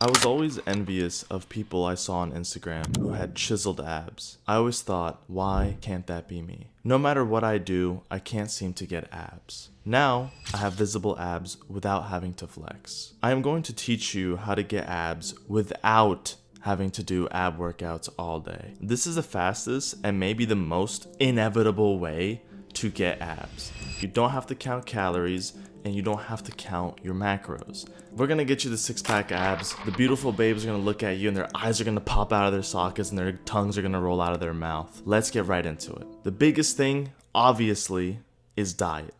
I was always envious of people I saw on Instagram who had chiseled abs. I always thought, why can't that be me? No matter what I do, I can't seem to get abs. Now, I have visible abs without having to flex. I am going to teach you how to get abs without having to do ab workouts all day. This is the fastest and maybe the most inevitable way to get abs. You don't have to count calories and you don't have to count your macros. We're gonna get you the six-pack abs. The beautiful babes are gonna look at you and their eyes are gonna pop out of their sockets and their tongues are gonna roll out of their mouth. Let's get right into it. The biggest thing, obviously, is diet.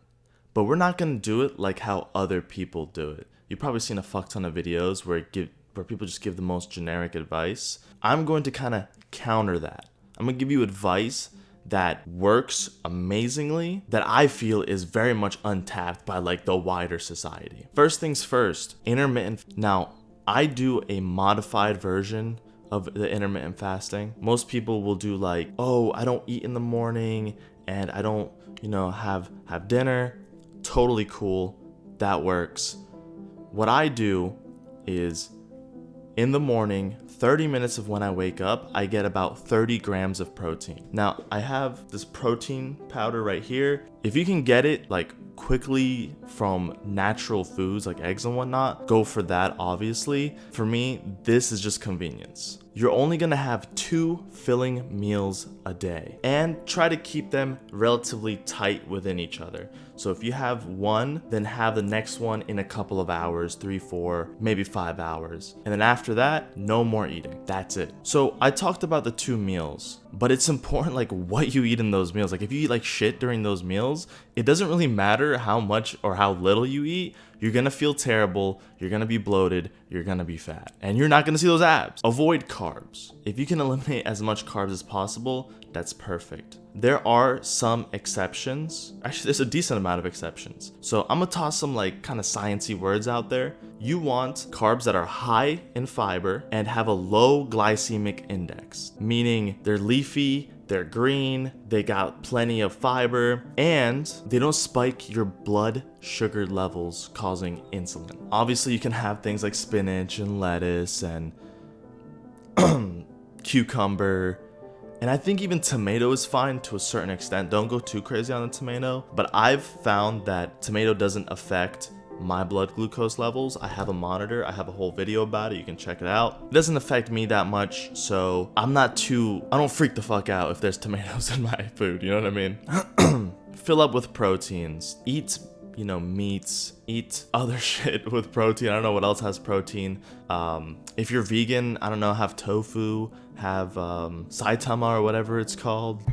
But we're not gonna do it like how other people do it. You've probably seen a fuck ton of videos where people just give the most generic advice. I'm going to kind of counter that. I'm gonna give you advice that works amazingly, that I feel is very much untapped by like the wider society. First things first, intermittent. Now, I do a modified version of the intermittent fasting. Most people will do like, oh, I don't eat in the morning and I don't, have dinner. Totally cool. That works. What I do is in the morning, 30 minutes of when I wake up, I get about 30 grams of protein. Now, I have this protein powder right here. If you can get it like quickly from natural foods like eggs and whatnot, go for that, obviously. For me, this is just convenience. You're only gonna have 2 filling meals a day and try to keep them relatively tight within each other. So if you have one, then have the next one in a couple of hours, 3, 4, maybe 5 hours. And then after that, no more eating. That's it. So I talked about the 2 meals, but it's important like what you eat in those meals. Like if you eat like shit during those meals, it doesn't really matter how much or how little you eat. You're gonna feel terrible, you're gonna be bloated, you're gonna be fat, and you're not gonna see those abs. Avoid carbs. If you can eliminate as much carbs as possible, that's perfect. There are some exceptions. Actually, there's a decent amount of exceptions. So I'm gonna toss some like kind of sciencey words out there. You want carbs that are high in fiber and have a low glycemic index, meaning they're leafy, they're green, they got plenty of fiber, and they don't spike your blood sugar levels causing insulin. Obviously, you can have things like spinach and lettuce and cucumber, and I think even tomato is fine to a certain extent. Don't go too crazy on the tomato, but I've found that tomato doesn't affect my blood glucose levels. I have a monitor, I have a whole video about it, you can check it out. It doesn't affect me that much, so I don't freak the fuck out if there's tomatoes in my food, you know what I mean? Fill up with proteins, eat meats, eat other shit with protein. I don't know what else has protein. If you're vegan, I don't know, have tofu, have Saitama or whatever it's called.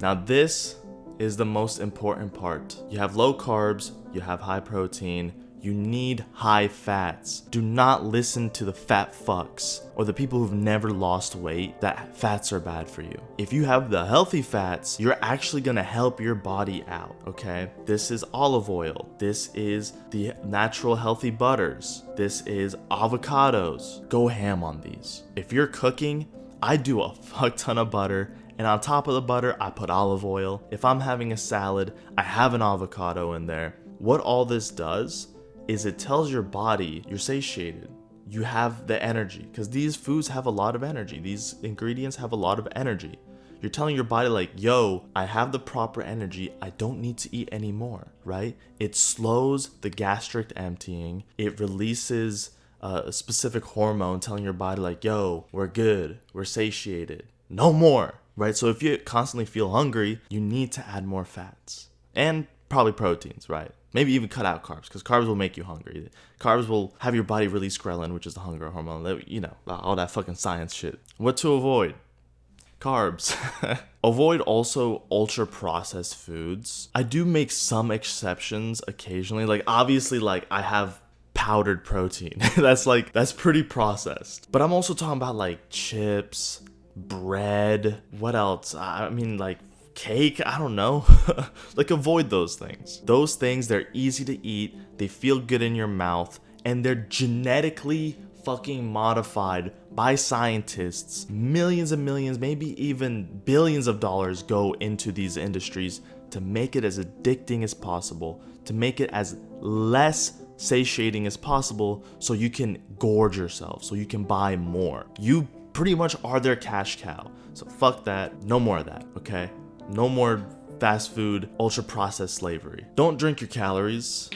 Now this is the most important part. You have low carbs, you have high protein, you need high fats. Do not listen to the fat fucks or the people who've never lost weight that fats are bad for you. If you have the healthy fats, you're actually gonna help your body out, okay? This is olive oil. This is the natural healthy butters. This is avocados. Go ham on these. If you're cooking, I do a fuck ton of butter, and on top of the butter, I put olive oil. If I'm having a salad, I have an avocado in there. What all this does is it tells your body you're satiated. You have the energy, because these foods have a lot of energy. These ingredients have a lot of energy. You're telling your body like, yo, I have the proper energy. I don't need to eat anymore, right? It slows the gastric emptying. It releases a specific hormone telling your body like, yo, we're good. We're satiated. No more, right? So if you constantly feel hungry, you need to add more fats and probably proteins, right? Maybe even cut out carbs, because carbs will make you hungry. Carbs will have your body release ghrelin, which is the hunger hormone. All that fucking science shit. What to avoid? Carbs. Avoid also ultra processed foods. I do make some exceptions occasionally. Like obviously, like I have powdered protein. that's pretty processed. But I'm also talking about like chips, bread. What else? I mean like cake, I don't know. Like avoid those things. Those things, they're easy to eat, they feel good in your mouth, and they're genetically fucking modified by scientists. Millions and millions, maybe even billions of dollars go into these industries to make it as addicting as possible, to make it as less satiating as possible so you can gorge yourself, so you can buy more. You pretty much are their cash cow. So fuck that. No more of that, okay? No more fast food, ultra processed slavery. Don't drink your calories.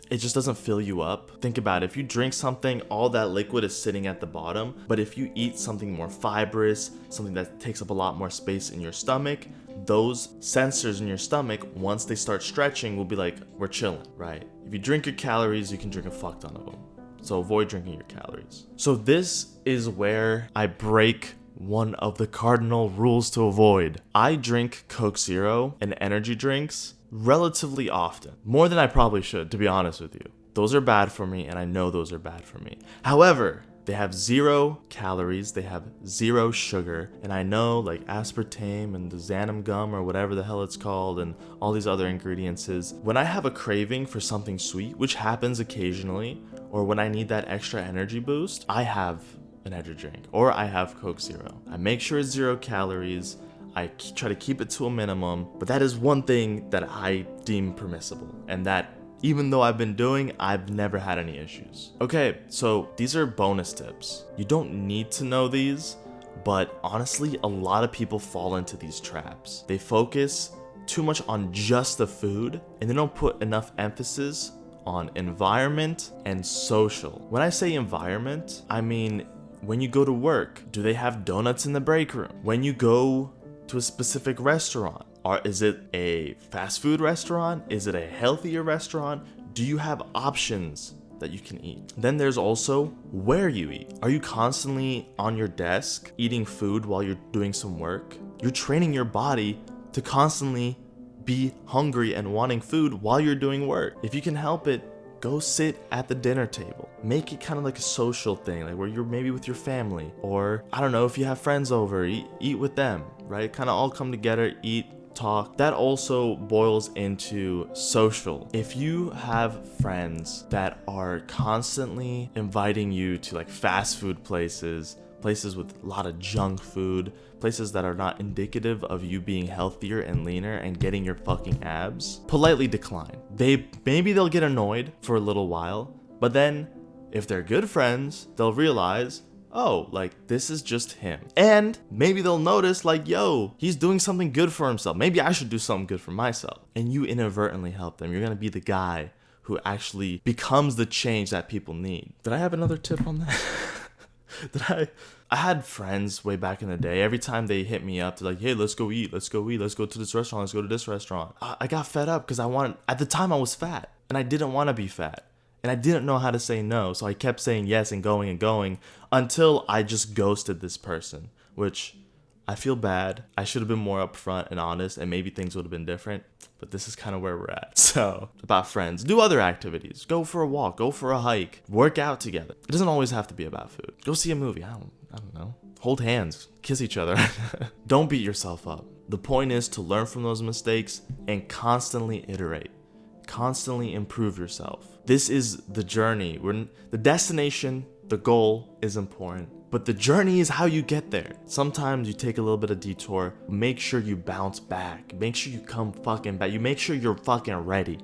It just doesn't fill you up. Think about it. If you drink something, all that liquid is sitting at the bottom. But if you eat something more fibrous, something that takes up a lot more space in your stomach, those sensors in your stomach, once they start stretching, will be like, we're chilling, right? If you drink your calories, you can drink a fuck ton of them. So avoid drinking your calories. So this is where I break one of the cardinal rules to avoid. I drink Coke Zero and energy drinks relatively often, more than I probably should, to be honest with you. Those are bad for me, and I know those are bad for me. However, they have 0 calories, they have 0 sugar, and I know like aspartame and the xanthan gum or whatever the hell it's called and all these other ingredients is, when I have a craving for something sweet, which happens occasionally, or when I need that extra energy boost, I have an energy drink or I have Coke Zero. I make sure it's 0 calories. I try to keep it to a minimum, but that is one thing that I deem permissible, and that even though I've been doing, I've never had any issues. Okay, so these are bonus tips. You don't need to know these, but honestly, a lot of people fall into these traps. They focus too much on just the food, and they don't put enough emphasis on environment and social. When I say environment, I mean, when you go to work, do they have donuts in the break room? When you go to a specific restaurant, or is it a fast food restaurant? Is it a healthier restaurant? Do you have options that you can eat? Then there's also where you eat. Are you constantly on your desk eating food while you're doing some work? You're training your body to constantly be hungry and wanting food while you're doing work. If you can help it, go sit at the dinner table. Make it kind of like a social thing, like where you're maybe with your family, or I don't know, if you have friends over, eat with them, right? Kind of all come together, eat, talk. That also boils into social. If you have friends that are constantly inviting you to like fast food places with a lot of junk food, places that are not indicative of you being healthier and leaner and getting your fucking abs, politely decline. Maybe they'll get annoyed for a little while, but then if they're good friends, they'll realize, oh, like this is just him. And maybe they'll notice like, yo, he's doing something good for himself. Maybe I should do something good for myself. And you inadvertently help them. You're gonna be the guy who actually becomes the change that people need. Did I have another tip on that? I had friends way back in the day. Every time they hit me up, they're like, hey, let's go eat, let's go to this restaurant, let's go to this restaurant. I got fed up because at the time I was fat and I didn't want to be fat. And I didn't know how to say no. So I kept saying yes and going until I just ghosted this person, which I feel bad. I should have been more upfront and honest, and maybe things would have been different. But this is kind of where we're at. So, about friends. Do other activities. Go for a walk. Go for a hike. Work out together. It doesn't always have to be about food. Go see a movie. I don't know. Hold hands. Kiss each other. Don't beat yourself up. The point is to learn from those mistakes and constantly iterate. Constantly improve yourself. This is the journey. The destination, the goal is important. But the journey is how you get there. Sometimes you take a little bit of detour. Make sure you bounce back. Make sure you come fucking back. You make sure you're fucking ready.